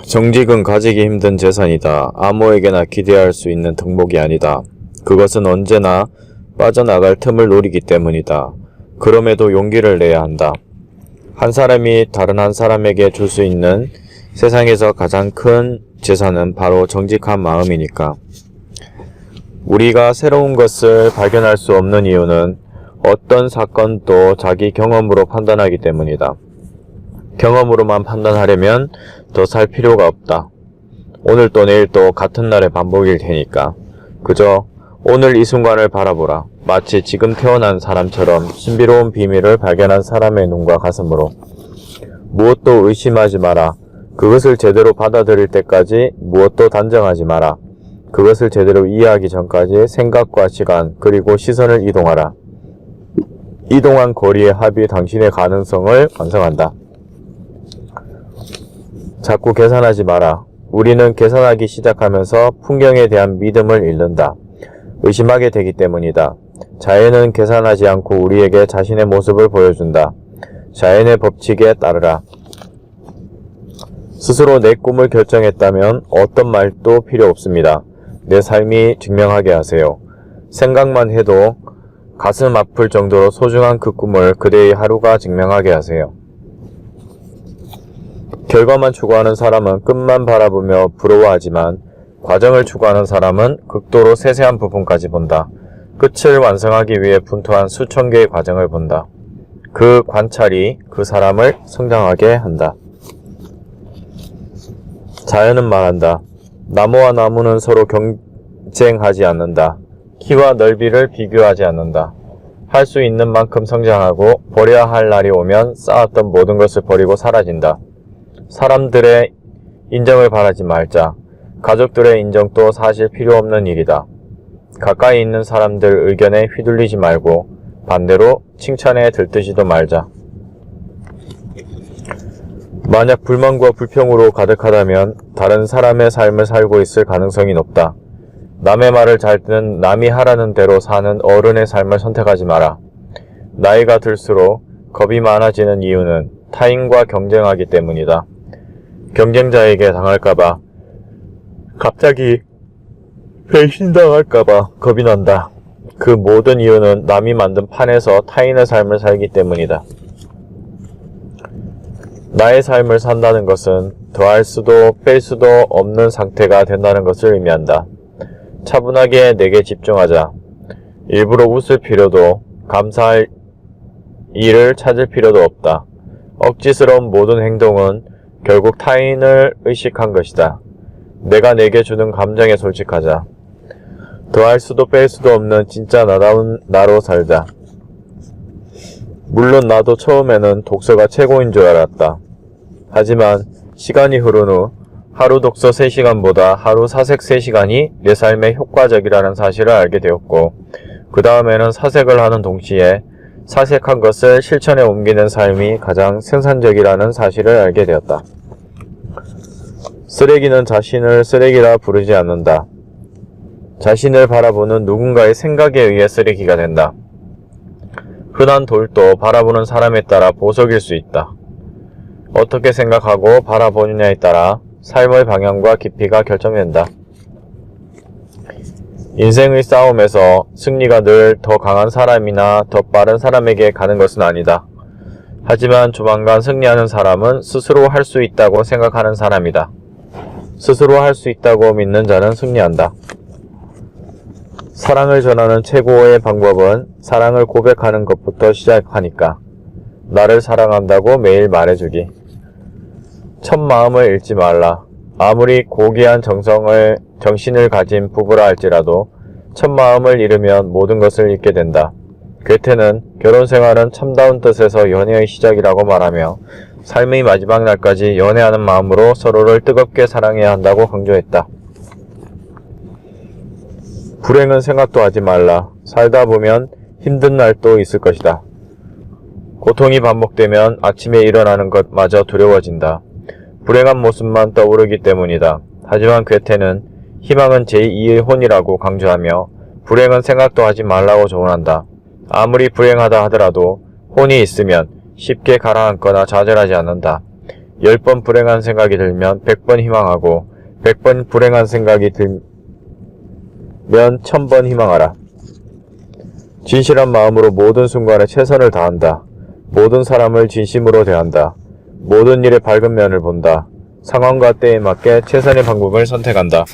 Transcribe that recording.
정직은 가지기 힘든 재산이다. 아무에게나 기대할 수 있는 덕목이 아니다. 그것은 언제나 빠져나갈 틈을 노리기 때문이다. 그럼에도 용기를 내야 한다. 한 사람이 다른 한 사람에게 줄 수 있는 세상에서 가장 큰 재산은 바로 정직한 마음이니까. 우리가 새로운 것을 발견할 수 없는 이유는 어떤 사건도 자기 경험으로 판단하기 때문이다. 경험으로만 판단하려면 더 살 필요가 없다. 오늘 또 내일 또 같은 날의 반복일 테니까 그저 오늘 이 순간을 바라보라. 마치 지금 태어난 사람처럼 신비로운 비밀을 발견한 사람의 눈과 가슴으로. 무엇도 의심하지 마라. 그것을 제대로 받아들일 때까지 무엇도 단정하지 마라. 그것을 제대로 이해하기 전까지 생각과 시간 그리고 시선을 이동하라. 이동한 거리의 합이 당신의 가능성을 완성한다. 자꾸 계산하지 마라. 우리는 계산하기 시작하면서 풍경에 대한 믿음을 잃는다. 의심하게 되기 때문이다. 자연은 계산하지 않고 우리에게 자신의 모습을 보여준다. 자연의 법칙에 따르라. 스스로 내 꿈을 결정했다면 어떤 말도 필요 없습니다. 내 삶이 증명하게 하세요. 생각만 해도 가슴 아플 정도로 소중한 그 꿈을 그대의 하루가 증명하게 하세요. 결과만 추구하는 사람은 끝만 바라보며 부러워하지만 과정을 추구하는 사람은 극도로 세세한 부분까지 본다. 끝을 완성하기 위해 분투한 수천 개의 과정을 본다. 그 관찰이 그 사람을 성장하게 한다. 자연은 말한다. 나무와 나무는 서로 경쟁하지 않는다. 키와 넓이를 비교하지 않는다. 할 수 있는 만큼 성장하고 버려야 할 날이 오면 쌓았던 모든 것을 버리고 사라진다. 사람들의 인정을 바라지 말자. 가족들의 인정도 사실 필요 없는 일이다. 가까이 있는 사람들 의견에 휘둘리지 말고 반대로 칭찬에 들뜨지도 말자. 만약 불만과 불평으로 가득하다면 다른 사람의 삶을 살고 있을 가능성이 높다. 남의 말을 잘 듣는 남이 하라는 대로 사는 어른의 삶을 선택하지 마라. 나이가 들수록 겁이 많아지는 이유는 타인과 경쟁하기 때문이다. 경쟁자에게 당할까봐, 갑자기 배신당할까봐 겁이 난다. 그 모든 이유는 남이 만든 판에서 타인의 삶을 살기 때문이다. 나의 삶을 산다는 것은 더할 수도 뺄 수도 없는 상태가 된다는 것을 의미한다. 차분하게 내게 집중하자. 일부러 웃을 필요도 감사할 일을 찾을 필요도 없다. 억지스러운 모든 행동은 결국 타인을 의식한 것이다. 내가 내게 주는 감정에 솔직하자. 더할 수도 뺄 수도 없는 진짜 나다운 나로 살자. 물론 나도 처음에는 독서가 최고인 줄 알았다. 하지만 시간이 흐른 후 하루 독서 3시간보다 하루 사색 3시간이 내 삶에 효과적이라는 사실을 알게 되었고 그 다음에는 사색을 하는 동시에 사색한 것을 실천에 옮기는 삶이 가장 생산적이라는 사실을 알게 되었다. 쓰레기는 자신을 쓰레기라 부르지 않는다. 자신을 바라보는 누군가의 생각에 의해 쓰레기가 된다. 흔한 돌도 바라보는 사람에 따라 보석일 수 있다. 어떻게 생각하고 바라보느냐에 따라 삶의 방향과 깊이가 결정된다. 인생의 싸움에서 승리가 늘 더 강한 사람이나 더 빠른 사람에게 가는 것은 아니다. 하지만 조만간 승리하는 사람은 스스로 할 수 있다고 생각하는 사람이다. 스스로 할 수 있다고 믿는 자는 승리한다. 사랑을 전하는 최고의 방법은 사랑을 고백하는 것부터 시작하니까. 나를 사랑한다고 매일 말해주기. 첫 마음을 잃지 말라. 아무리 고귀한 정신을 가진 부부라 할지라도 첫 마음을 잃으면 모든 것을 잃게 된다. 괴테는 결혼 생활은 참다운 뜻에서 연애의 시작이라고 말하며 삶의 마지막 날까지 연애하는 마음으로 서로를 뜨겁게 사랑해야 한다고 강조했다. 불행은 생각도 하지 말라. 살다 보면 힘든 날도 있을 것이다. 고통이 반복되면 아침에 일어나는 것마저 두려워진다. 불행한 모습만 떠오르기 때문이다. 하지만 괴테는 희망은 제2의 혼이라고 강조하며 불행은 생각도 하지 말라고 조언한다. 아무리 불행하다 하더라도 혼이 있으면 쉽게 가라앉거나 좌절하지 않는다. 10번 불행한 생각이 들면 100번 희망하고 100번 불행한 생각이 들면 1000번 희망하라. 진실한 마음으로 모든 순간에 최선을 다한다. 모든 사람을 진심으로 대한다. 모든 일의 밝은 면을 본다. 상황과 때에 맞게 최선의 방법을 선택한다.